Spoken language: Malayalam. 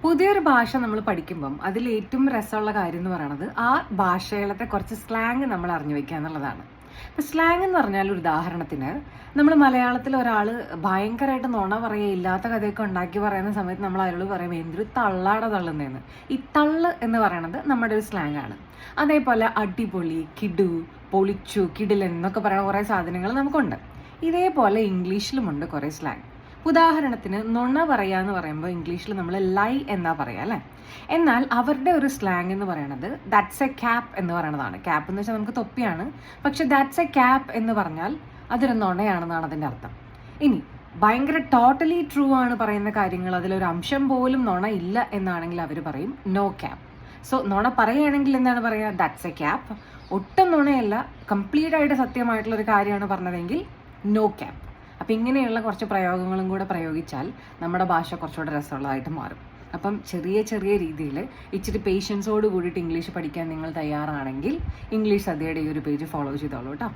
പുതിയൊരു ഭാഷ നമ്മൾ പഠിക്കുമ്പം അതിൽ ഏറ്റവും രസമുള്ള കാര്യം എന്ന് പറയുന്നത് ആ ഭാഷയിലത്തെ കുറച്ച് സ്ലാങ് നമ്മൾ അറിഞ്ഞു വെക്കുക എന്നുള്ളതാണ്. ഇപ്പം സ്ലാങ് എന്ന് പറഞ്ഞാൽ ഒരു ഉദാഹരണത്തിന് നമ്മൾ മലയാളത്തിൽ ഒരാൾ ഭയങ്കരമായിട്ട് നുണ പറയുക ഇല്ലാത്ത കഥയൊക്കെ ഉണ്ടാക്കി പറയുന്ന സമയത്ത് നമ്മൾ അയാളോട് പറയും എന്തൊരു തള്ളാടെ തള്ളുന്നതെന്ന്. ഈ തള്ള് എന്ന് പറയുന്നത് നമ്മുടെ ഒരു സ്ലാങ് ആണ്. അതേപോലെ അടിപൊളി, കിടു, പൊളിച്ചു, കിടിലൻ എന്നൊക്കെ പറയുന്ന കുറേ സാധനങ്ങൾ നമുക്കുണ്ട്. ഇതേപോലെ ഇംഗ്ലീഷിലുമുണ്ട് കുറേ സ്ലാങ്. ഉദാഹരണത്തിന് നുണ പറയാന്ന് പറയുമ്പോൾ ഇംഗ്ലീഷിൽ നമ്മൾ ലൈ എന്നാ പറയാം അല്ലേ. എന്നാൽ അവരുടെ ഒരു സ്ലാങ് എന്ന് പറയുന്നത് ദാറ്റ്സ് എ ക്യാപ്പ് എന്ന് പറയുന്നതാണ്. ക്യാപ്പ് എന്ന് വെച്ചാൽ നമുക്ക് തൊപ്പിയാണ്, പക്ഷെ ദാറ്റ്സ് എ ക്യാപ്പ് എന്ന് പറഞ്ഞാൽ അതൊരു നുണയാണെന്നാണ് അതിൻ്റെ അർത്ഥം. ഇനി ഭയങ്കര ടോട്ടലി ട്രൂ ആണ് പറയുന്ന കാര്യങ്ങൾ, അതിലൊരു അംശം പോലും നുണ ഇല്ല എന്നാണെങ്കിൽ അവർ പറയും നോ ക്യാപ്പ്. സോ നുണ പറയുകയാണെങ്കിൽ എന്താണ് പറയുക? That's A cap. ഒട്ടും നുണയല്ല, കംപ്ലീറ്റ് ആയിട്ട് സത്യമായിട്ടുള്ള ഒരു കാര്യമാണ് പറഞ്ഞതെങ്കിൽ നോ ക്യാപ്പ്. അപ്പം ഇങ്ങനെയുള്ള കുറച്ച് പ്രയോഗങ്ങളും കൂടെ പ്രയോഗിച്ചാൽ നമ്മുടെ ഭാഷ കുറച്ചുകൂടെ രസമുള്ളതായിട്ട് മാറും. അപ്പം ചെറിയ ചെറിയ രീതിയിൽ ഇച്ചിരി പേഷ്യൻസോട് കൂടിയിട്ട് ഇംഗ്ലീഷ് പഠിക്കാൻ നിങ്ങൾ തയ്യാറാണെങ്കിൽ ഇംഗ്ലീഷ് സദ്യയുടെ ഈ ഒരു പേജ് ഫോളോ ചെയ്തോളൂ കേട്ടോ.